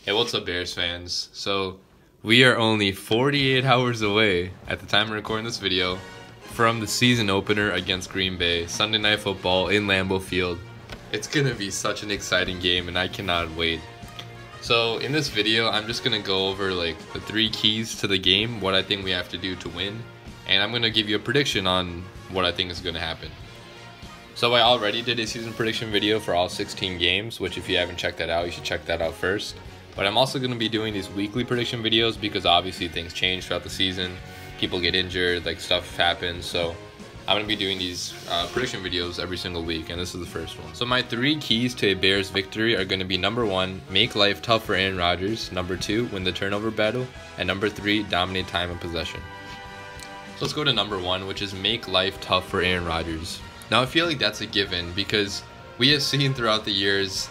Hey, what's up, Bears fans? So, we are only 48 hours away at the time of recording this video from the season opener against Green Bay, Sunday Night Football in Lambeau Field. It's gonna be such an exciting game, and I cannot wait. So, in this video, I'm just gonna go over like the 3 keys to the game, what I think we have to do to win, and I'm gonna give you a prediction on what I think is gonna happen. So, I already did a season prediction video for all 16 games, which if you haven't checked that out, you should check that out first. But I'm also going to be doing these weekly prediction videos because obviously things change throughout the season. People get injured, like stuff happens. So I'm going to be doing these prediction videos every single week, and this is the first one. So my 3 keys to a Bears victory are going to be: number 1, make life tough for Aaron Rodgers; number 2, win the turnover battle; and number 3, dominate time and possession. So let's go to number 1, which is make life tough for Aaron Rodgers. Now I feel like that's a given because we have seen throughout the years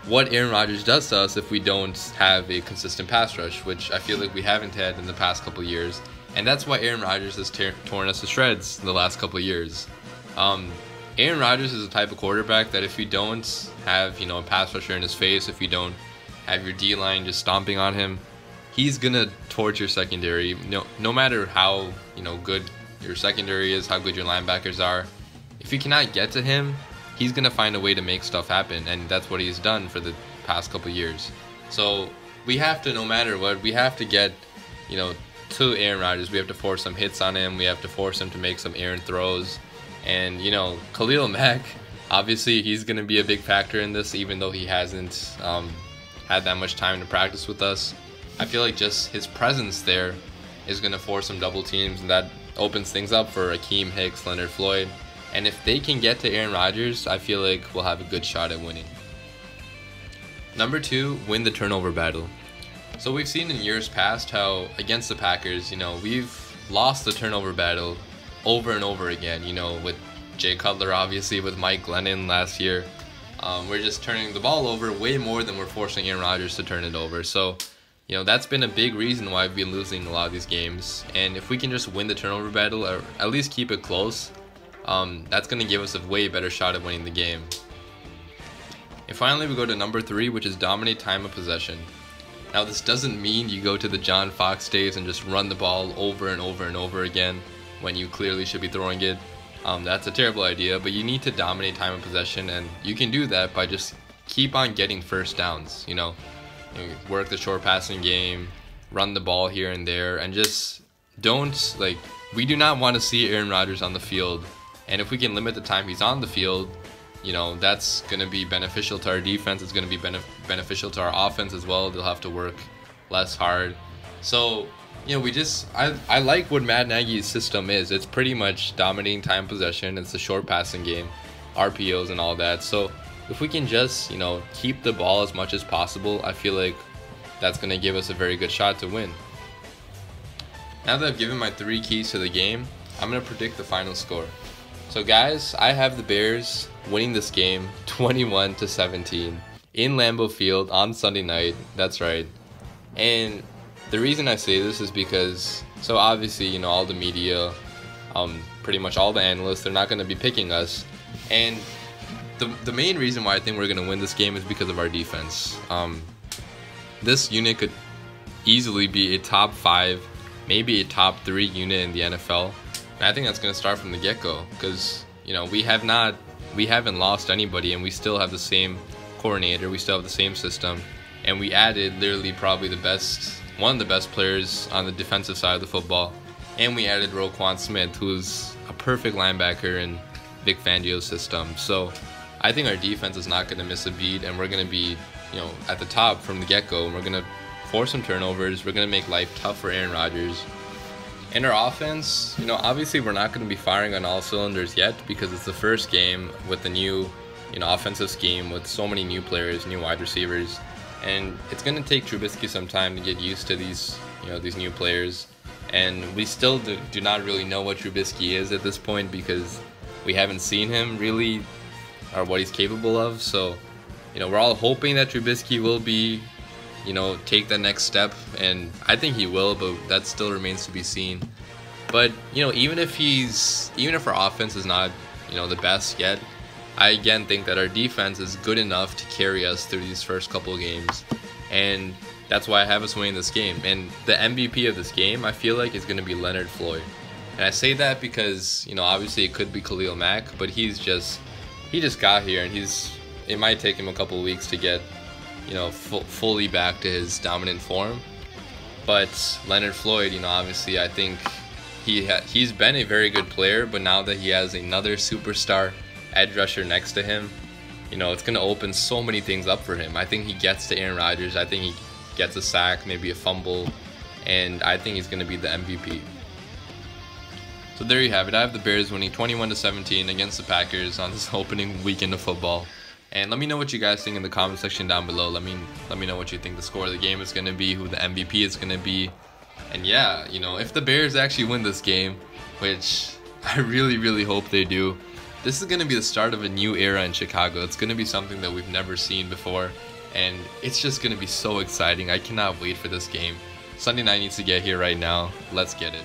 what Aaron Rodgers does to us if we don't have a consistent pass rush, which I feel like we haven't had in the past couple of years. And that's why Aaron Rodgers has torn us to shreds in the last couple of years. Aaron Rodgers is the type of quarterback that if you don't have, a pass rusher in his face, if you don't have your D-line just stomping on him, he's going to torch your secondary. No matter how, good your secondary is, how good your linebackers are. If you cannot get to him, he's going to find a way to make stuff happen, and that's what he's done for the past couple years. So we have to, no matter what, we have to get, to Aaron Rodgers. We have to force some hits on him. We have to force him to make some errant throws. And, Khalil Mack, obviously he's going to be a big factor in this, even though he hasn't had that much time to practice with us. I feel like just his presence there is going to force some double teams, and that opens things up for Akeem Hicks, Leonard Floyd. And if they can get to Aaron Rodgers, I feel like we'll have a good shot at winning. Number 2, win the turnover battle. So we've seen in years past how against the Packers, we've lost the turnover battle over and over again. With Jay Cutler, obviously, with Mike Glennon last year. We're just turning the ball over way more than we're forcing Aaron Rodgers to turn it over. So, that's been a big reason why we've been losing a lot of these games. And if we can just win the turnover battle, or at least keep it close, that's going to give us a way better shot at winning the game. And finally, we go to number 3, which is dominate time of possession. Now, this doesn't mean you go to the John Fox days and just run the ball over and over and over again when you clearly should be throwing it. That's a terrible idea, but you need to dominate time of possession, and you can do that by just keep on getting first downs. Work the short passing game, run the ball here and there, and just don't, we do not want to see Aaron Rodgers on the field. And if we can limit the time he's on the field, that's going to be beneficial to our defense. It's going to be beneficial to our offense as well. They'll have to work less hard. So, I like what Matt Nagy's system is. It's pretty much dominating time possession. It's a short passing game, RPOs and all that. So if we can just, keep the ball as much as possible, I feel like that's going to give us a very good shot to win. Now that I've given my 3 keys to the game, I'm going to predict the final score. So guys, I have the Bears winning this game 21-17 in Lambeau Field on Sunday night. That's right. And the reason I say this is because, so obviously, all the media, pretty much all the analysts, they're not going to be picking us. And the main reason why I think we're going to win this game is because of our defense. This unit could easily be a top 5, maybe a top 3 unit in the NFL. And I think that's going to start from the get-go because, we haven't lost anybody, and we still have the same coordinator. We still have the same system, and we added literally probably one of the best players on the defensive side of the football, and we added Roquan Smith, who's a perfect linebacker in Vic Fangio's system. So I think our defense is not going to miss a beat, and we're going to be, at the top from the get-go, and we're going to force some turnovers. We're going to make life tough for Aaron Rodgers. And our offense, obviously we're not going to be firing on all cylinders yet because it's the first game with the new, offensive scheme with so many new players, new wide receivers. And it's going to take Trubisky some time to get used to these, these new players. And we still do not really know what Trubisky is at this point because we haven't seen him really or what he's capable of. So, we're all hoping that Trubisky will be, take the next step, and I think he will, but that still remains to be seen. But, even if our offense is not, the best yet, I again think that our defense is good enough to carry us through these first couple of games. And That's why I have us winning this game. And the MVP of this game, I feel like, is going to be Leonard Floyd. And I say that because, you know, obviously it could be Khalil Mack, but he just got here, and it might take him a couple of weeks to get, you know, fully back to his dominant form. But Leonard Floyd, you know, obviously I think he's been a very good player, but now that he has another superstar edge rusher next to him, you know, it's going to open so many things up for him. I think he gets to Aaron Rodgers. I think he gets a sack, maybe a fumble, and I think he's going to be the MVP. So there you have it. I have the Bears winning 21-17 against the Packers on this opening weekend of football. And let me know what you guys think in the comment section down below. Let me know what you think the score of the game is going to be, who the MVP is going to be. And yeah, you know, if the Bears actually win this game, which I really, really hope they do, this is going to be the start of a new era in Chicago. It's going to be something that we've never seen before, and it's just going to be so exciting. I cannot wait for this game. Sunday night needs to get here right now. Let's get it.